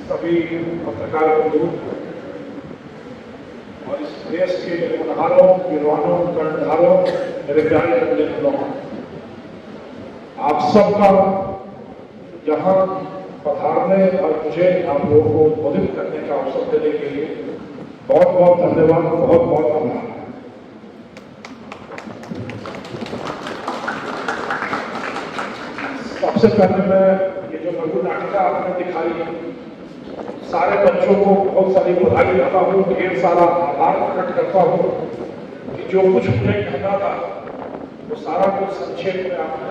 सभी पत्रकार बंधु और इस देश के निर्माताओं, विद्वानों, कर्णधारों, मेरे प्यारे बंधुओं, आप सबका यहाँ पधारने और मुझे आप लोगों को उद्बोधित करने का अवसर देने के लिए बहुत बहुत धन्यवाद, बहुत बहुत आभार। सबसे पहले मैं ये जो लघु नाटिका आपने दिखाई, सारे बच्चों को बहुत सारी बधाई देता हूँ, ढेर सारा आभार प्रकट करता हूँ कि जो कुछ मुझे कहना था वो सारा कुछ संक्षेप में आपने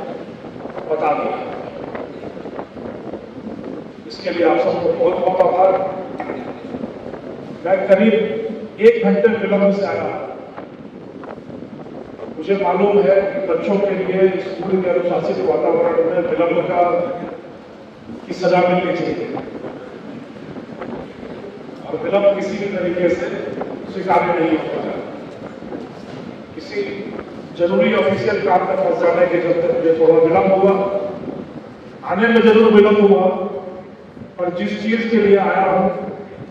बता दिया। इसके लिए आप सबको बहुत बहुत आभार। मैं करीब 1 घंटे विलंब से आया। मुझे मालूम है कि बच्चों के लिए स्कूल के अनुशासित वातावरण में विलंब की सजा मिलनी चाहिए और विलंब किसी भी तरीके से स्वीकार्य नहीं होगा। किसी जरूरी ऑफिशियल काम में पहुंचाने के चलते मुझे थोड़ा विलंब हुआ, आने में जरूर विलंब हुआ, पर जिस चीज के लिए आया हूं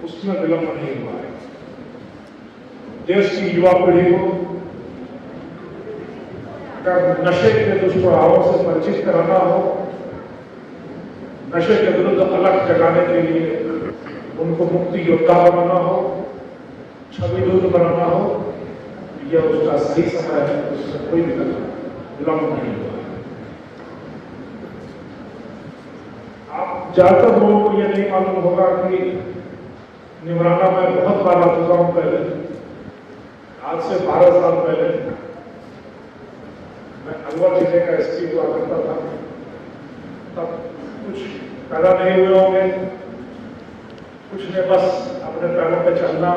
उसमें विलंब नहीं हुआ है। देश की युवा पीढ़ी को अगर नशे के दुष्प्रभावों से परिचित कराना हो, नशे के विरुद्ध अलग जगाने के लिए उनको मुक्ति योद्धा बनाना हो, छवि दूर बनाना हो, यह उसका सही समय है। उससे कोई विलंब नहीं हुआ। आप ज्यादातर लोगों को यह नहीं मालूम होगा कि निमराना में बहुत बार आ चुका हूं। पहले आज से 12 साल पहले मैं अलवर जिले का एसपी हुआ करता था। तब कुछ पैदा नहीं हुए होंगे, कुछ ने बस अपने पैरों पे चलना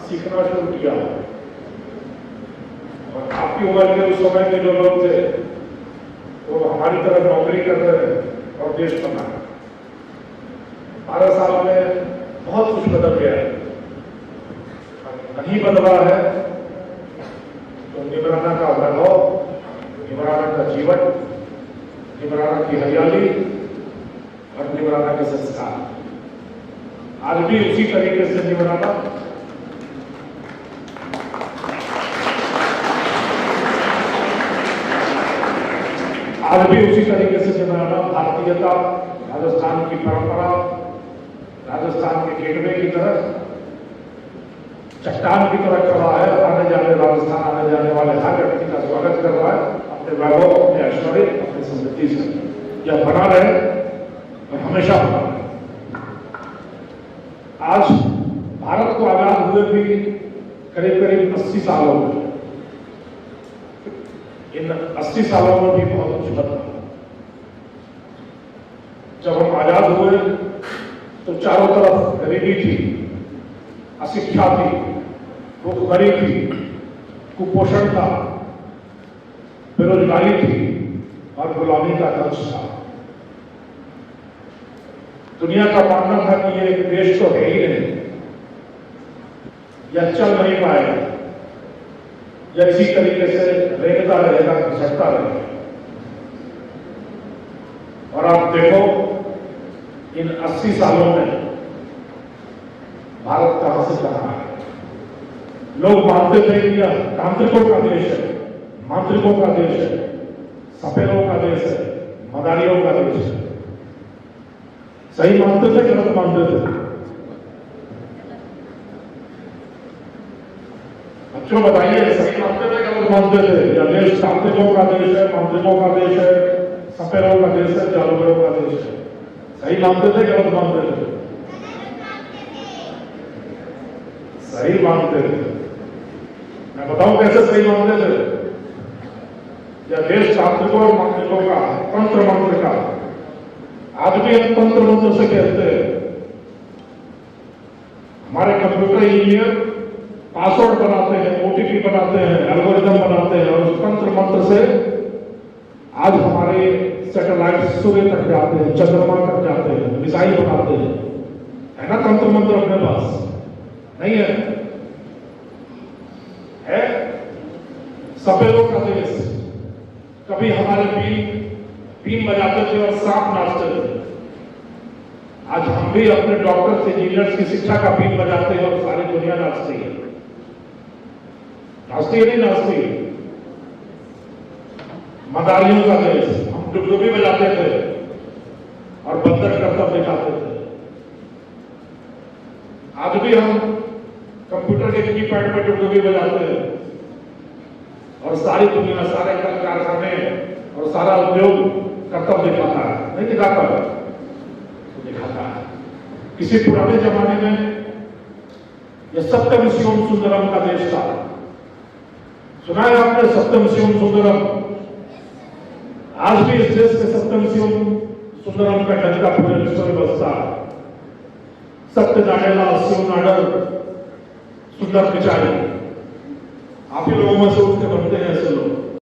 सीखना शुरू किया। और आपकी उम्र के उस समय के जो लोग थे वो हमारी तरफ नौकरी कर रहे हैं और देश बना। 12 साल में बहुत कुछ बदल गया है। नहीं बदला है तो निमराना का वैभव, निमराना का जीवन, निमराना की हरियाली और निमराना के संस्कार आज भी उसी तरीके से निमराना भारतीयता, राजस्थान की परंपरा, राजस्थान के गेटवे की तरह चट्टान की तरह खड़ा है। आने जाने राजस्थान आने जाने वाले हर व्यक्ति का स्वागत कर रहा है। अपने वैभव, अपने ऐश्वर्य, अपनी समृद्धि से यह बना रहे और हमेशा बना रहे। आज भारत को आजाद हुए भी करीब करीब 80 साल हो गए। इन 80 सालों में भी बहुत कुछ बदला। जब हम आजाद हुए तो चारों तरफ गरीबी थी, अशिक्षा थी, भूखमरी थी, कुपोषण था, बेरोजगारी थी और गुलामी का दर्ज था। दुनिया का मानना था कि ये देश तो है ही नहीं, यह चल नहीं पाएगा, यह इसी तरीके से रेंगता रहेगा, घिसटता रहेगा। और आप देखो इन 80 सालों में भारत कहां से कहां है। लोग मानते थे कि यह तांत्रिकों का देश है, मांत्रिकों का देश है, सपेरों का देश है, मदारियों का देश है। सही मानते थे, गलत मानते थे? बच्चों बताइए, सही मानते थे, गलत मानते थे? या देश तांत्रिकों का देश है, मांत्रिकों का देश है, सपेरों का देश है, जादूगरों का देश है? सही मानते थे, गलत मानते थे? सही मानते थे। मैं बताऊं कैसे सही मानते थे? यह देश तांत्रिकों और मांत्रिकों का, तंत्र मंत्र का। आज भी हम तंत्र मंत्र से कहते हैं। हमारे कंप्यूटर इंजीनियर पासवर्ड बनाते हैं, ओटीपी बनाते हैं, एल्गोरिथम बनाते हैं और उस तंत्र मंत्र से आज हमारे सैटेलाइट सूर्य तक जाते हैं, चंद्रमा तक जाते हैं, मिसाइल बनाते हैं। है ना तंत्र मंत्र अपने पास? नहीं है? है सपेरों का देश। कभी हमारे बीन बजाते थे और सांप नाचते थे। आज हम भी अपने डॉक्टर्स इंजीनियर्स की शिक्षा का बीट बजाते हैं और सारी दुनिया नाचती है। नाचती है नहीं नाचती है? मदारियों का देश, हम डुगडुगी बजाते थे और बंदर करतब दिखाते थे। आज भी हम कंप्यूटर के कीपैड पर डुगडुगी बजाते हैं और सारी दुनिया, सारे कारखाने और सारा उद्योग करतब दिखाता है, नहीं दिखाता है? दिखाता है। किसी पुराने जमाने में यह सप्तम शिवम सुंदरम का देश था। सुना है आपने सप्तम शिवम सुंदरम? आज भी इस देश के सप्तम शिवम सुंदरम का डंका पूरे विश्व में बसता है। सत्य नाडेला, शिव नाडर, सुंदर पिचाई, आप ही लोगों में से उठ के बनते हैं ऐसे लोग।